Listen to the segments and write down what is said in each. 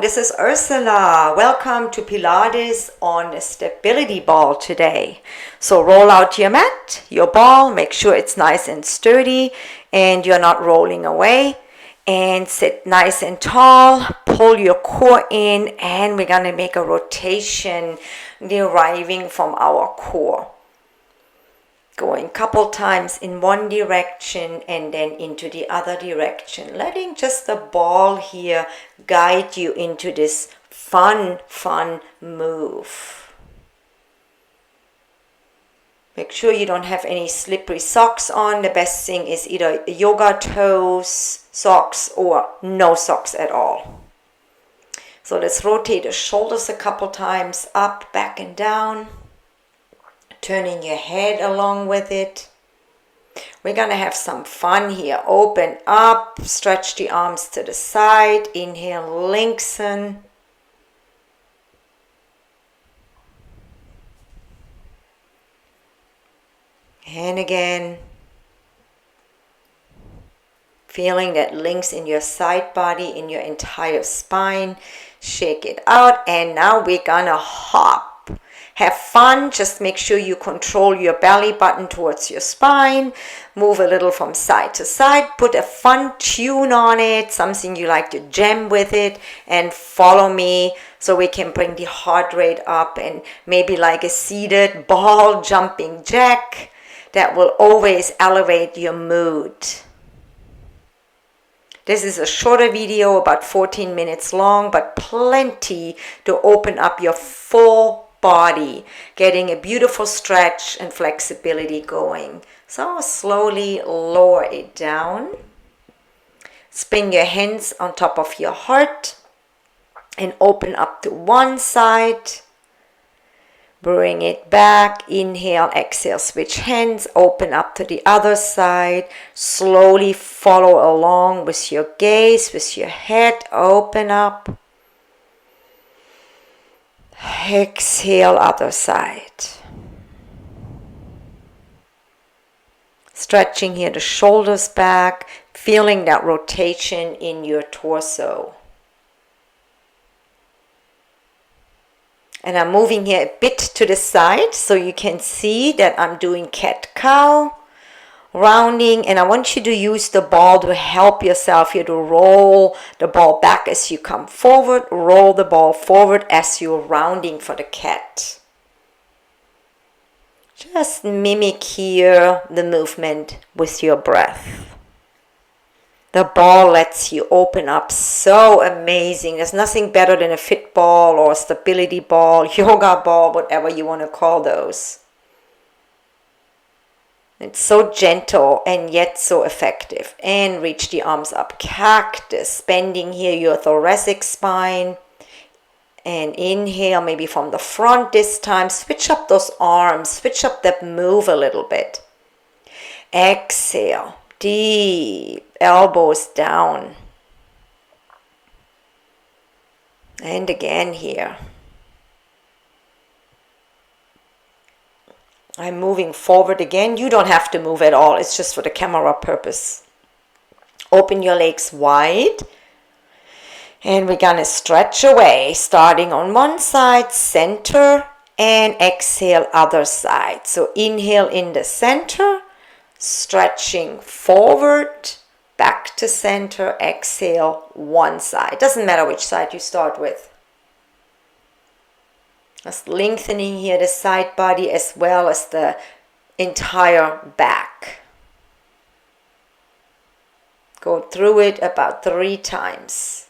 this is Ursula. Welcome to Pilates on a stability ball today. So roll out your mat, your ball, make sure it's nice and sturdy and you're not rolling away. And sit nice and tall, pull your core in, and we're gonna make a rotation deriving from our core. Going a couple times in one direction and then into the other direction. Letting just the ball here guide you into this fun move. Make sure you don't have any slippery socks on. The best thing is either yoga toes, socks, or no socks at all. So let's rotate the shoulders a couple times, up, back, and down. Turning your head along with it. We're gonna have some fun here. Open up, stretch the arms to the side. Inhale, lengthen. And again, feeling that links in your side body, in your entire spine. Shake it out, and now we're gonna hop. Have fun, just make sure you control your belly button towards your spine. Move a little from side to side. Put a fun tune on it, something you like to jam with it, and follow me so we can bring the heart rate up, and maybe like a seated ball jumping jack. That will always elevate your mood. This is a shorter video, about 14 minutes long, but plenty to open up your full body, getting a beautiful stretch and flexibility going. So slowly lower it down. Spin your hands on top of your heart and open up to one side. Bring it back. Inhale, exhale, switch hands. Open up to the other side. Slowly follow along with your gaze, with your head. Open up. Exhale, other side. Stretching here the shoulders back, feeling that rotation in your torso. And I'm moving here a bit to the side so you can see that I'm doing cat-cow. Rounding, and I want you to use the ball to help yourself here, to roll the ball back as you come forward, roll the ball forward as you're rounding for the cat. Just mimic here the movement with your breath. The ball lets you open up, so amazing. There's nothing better than a fitball or a stability ball, yoga ball, whatever you want to call those. It's so gentle and yet so effective. And reach the arms up. Cactus, bending here your thoracic spine. And inhale, maybe from the front this time. Switch up those arms. Switch up that move a little bit. Exhale, deep, elbows down. And again here. I'm moving forward again. You don't have to move at all. It's just for the camera purpose. Open your legs wide. And we're going to stretch away. Starting on one side, center. And exhale, other side. So inhale in the center. Stretching forward. Back to center. Exhale, one side. Doesn't matter which side you start with. Just lengthening here the side body as well as the entire back. Go through it about 3 times.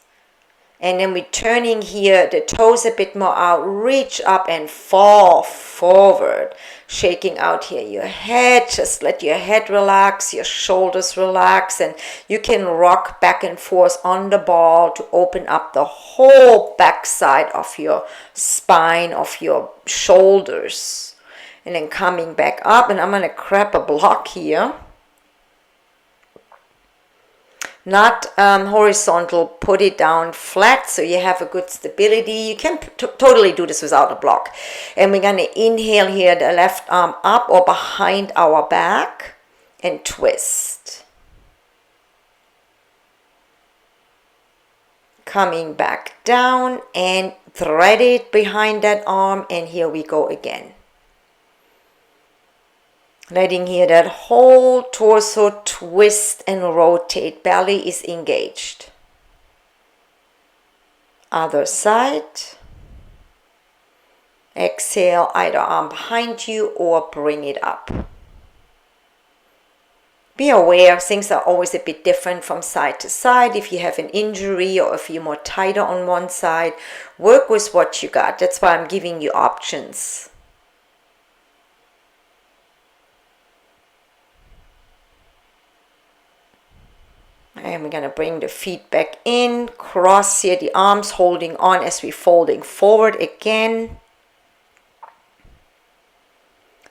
And then we're turning here the toes a bit more out. Reach up and fall forward. Shaking out here your head. Just let your head relax, your shoulders relax. And you can rock back and forth on the ball to open up the whole backside of your spine, of your shoulders. And then coming back up. And I'm going to grab a block here. Not horizontal, put it down flat so you have a good stability. You can totally do this without a block. And we're going to inhale here, the left arm up or behind our back and twist. Coming back down and thread it behind that arm, and here we go again. Letting here that whole torso twist and rotate. Belly is engaged. Other side. Exhale, either arm behind you or bring it up. Be aware, things are always a bit different from side to side. If you have an injury or if you're more tighter on one side, work with what you got. That's why I'm giving you options. And we're going to bring the feet back in, cross here the arms, holding on as we're folding forward again.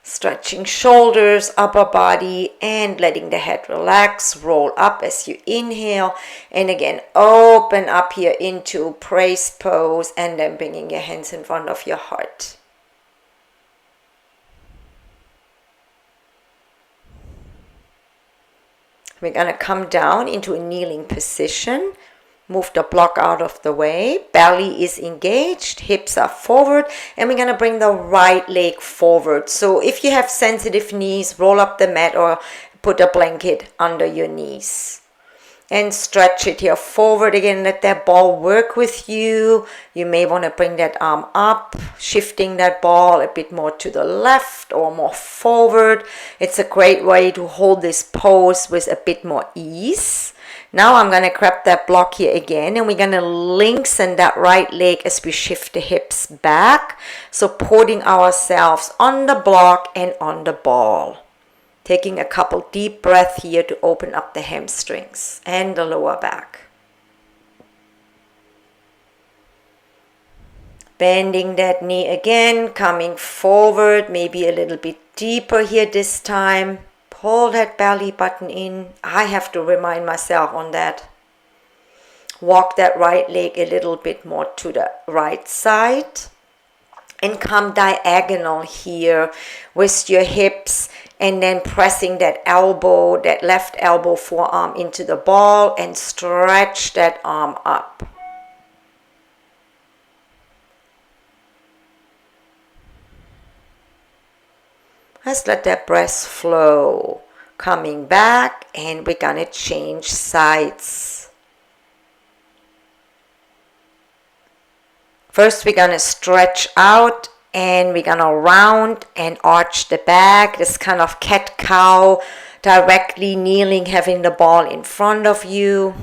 Stretching shoulders, upper body, and letting the head relax. Roll up as you inhale. And again, open up here into praise pose, and then bringing your hands in front of your heart. We're going to come down into a kneeling position. Move the block out of the way. Belly is engaged. Hips are forward. And we're going to bring the right leg forward. So if you have sensitive knees, roll up the mat or put a blanket under your knees. And stretch it here forward again. Let that ball work with you. You may want to bring that arm up, shifting that ball a bit more to the left or more forward. It's a great way to hold this pose with a bit more ease. Now I'm going to grab that block here again, and we're going to lengthen that right leg as we shift the hips back, supporting ourselves on the block and on the ball. Taking a couple deep breaths here to open up the hamstrings and the lower back. Bending that knee again, coming forward, maybe a little bit deeper here this time. Pull that belly button in. I have to remind myself on that. Walk that right leg a little bit more to the right side. And come diagonal here with your hips, and then pressing that elbow, that left elbow forearm into the ball, and stretch that arm up. Let's let that breath flow. Coming back, and we're gonna change sides. First, we're gonna stretch out, and we're gonna round and arch the back. This kind of cat-cow, directly kneeling, having the ball in front of you.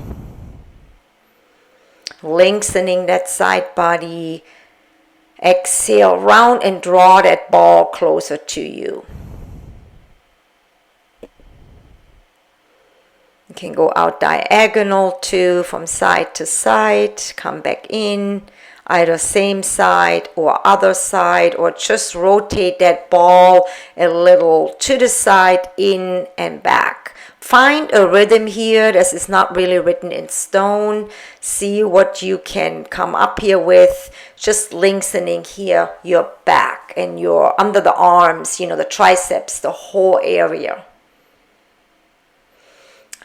Lengthening that side body. Exhale, round and draw that ball closer to you. You can go out diagonal too, from side to side. Come back in, either same side or other side, or just rotate that ball a little to the side, in and back. Find a rhythm here. This is not really written in stone. See what you can come up here with. Just lengthening here your back and your under the arms, you know, the triceps, the whole area.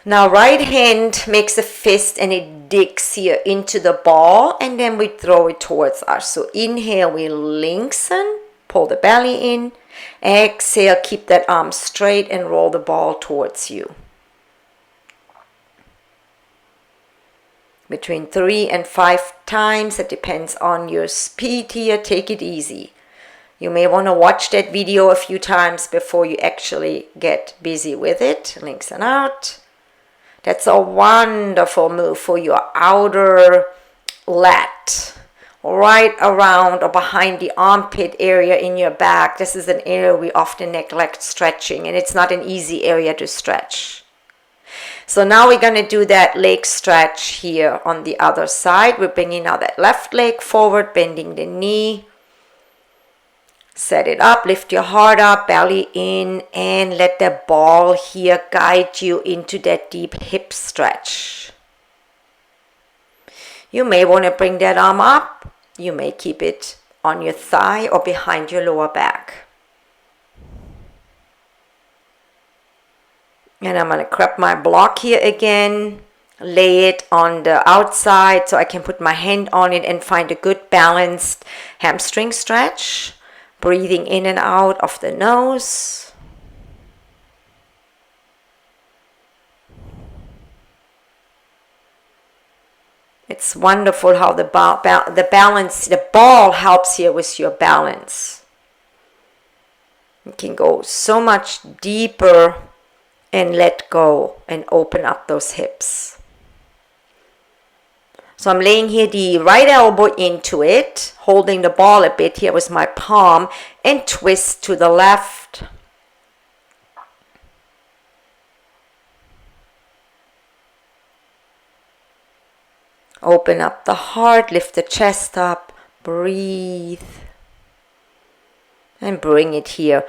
Now right hand makes a fist and it digs here into the ball, and then we throw it towards us. So inhale, we lengthen, pull the belly in. Exhale, keep that arm straight and roll the ball towards you. Between 3 and 5 times, it depends on your speed here. Take it easy. You may want to watch that video a few times before you actually get busy with it. Lengthen out. That's a wonderful move for your outer lat, right around or behind the armpit area in your back. This is an area we often neglect stretching, and it's not an easy area to stretch. So now we're going to do that leg stretch here on the other side. We're bringing now that left leg forward, bending the knee. Set it up, lift your heart up, belly in, and let the ball here guide you into that deep hip stretch. You may want to bring that arm up. You may keep it on your thigh or behind your lower back. And I'm going to grab my block here again. lay it on the outside so I can put my hand on it and find a good balanced hamstring stretch. Breathing in and out of the nose. It's wonderful how the ball helps here with your balance. You can go so much deeper and let go and open up those hips. So I'm laying here the right elbow into it, holding the ball a bit here with my palm, and twist to the left. Open up the heart, lift the chest up, breathe. And bring it here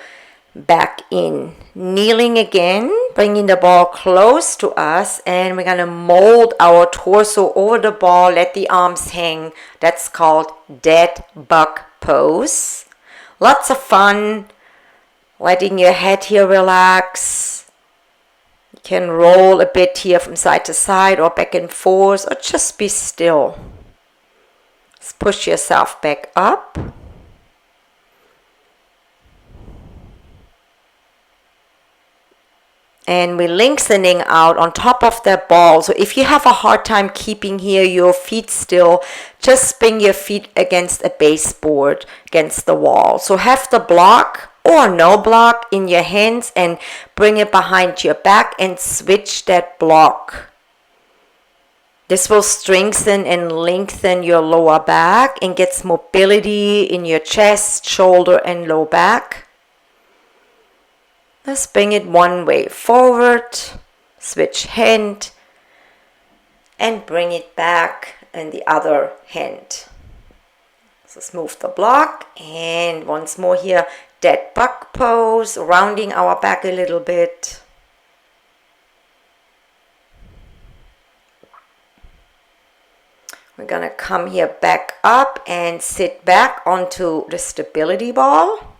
back in. Kneeling again, bringing the ball close to us, and we're going to mold our torso over the ball, let the arms hang. That's called dead bug pose. Lots of fun, letting your head here relax. You can roll a bit here from side to side or back and forth, or just be still. Just push yourself back up. And we're lengthening out on top of that ball. So if you have a hard time keeping here your feet still, just bring your feet against a baseboard, against the wall. So have the block or no block in your hands and bring it behind your back and switch that block. This will strengthen and lengthen your lower back and gets mobility in your chest, shoulder, and low back. Let's bring it one way forward, switch hand, and bring it back in the other hand. So let's move the block, and once more here, dead bug pose, rounding our back a little bit. We're gonna come here back up and sit back onto the stability ball.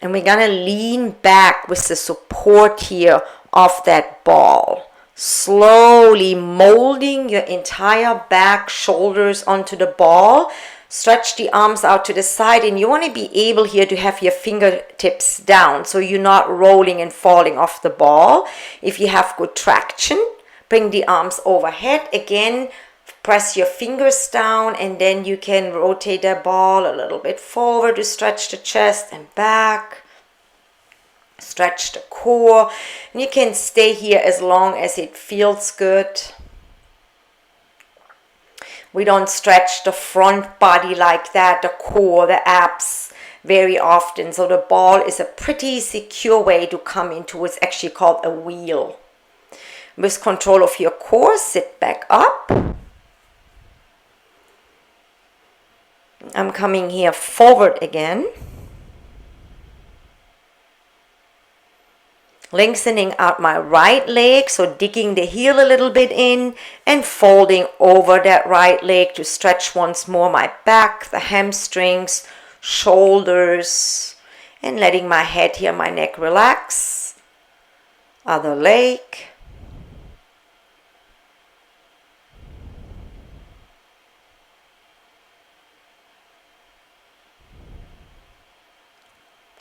And we're going to lean back with the support here of that ball. Slowly molding your entire back, shoulders onto the ball. Stretch the arms out to the side, and you want to be able here to have your fingertips down so you're not rolling and falling off the ball. If you have good traction, bring the arms overhead. Again, press your fingers down, and then you can rotate the ball a little bit forward to stretch the chest and back. Stretch the core. And you can stay here as long as it feels good. We don't stretch the front body like that, the core, the abs very often. So the ball is a pretty secure way to come into what's actually called a wheel. With control of your core, sit back up. I'm coming here forward again. Lengthening out my right leg, so digging the heel a little bit in and folding over that right leg to stretch once more my back, the hamstrings, shoulders, and letting my head here, my neck relax. Other leg.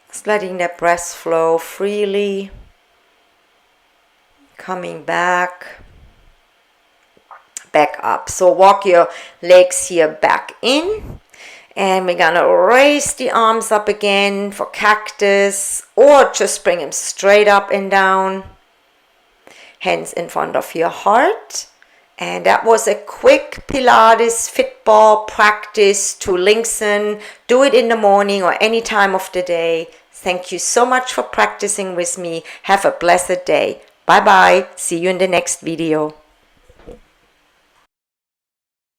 Just letting the breath flow freely. Coming back up. So walk your legs here back in. And we're going to raise the arms up again for cactus, or just bring them straight up and down. Hands in front of your heart. And that was a quick Pilates fitball practice to lengthen. Do it in the morning or any time of the day. Thank you so much for practicing with me. Have a blessed day. Bye bye. See you in the next video.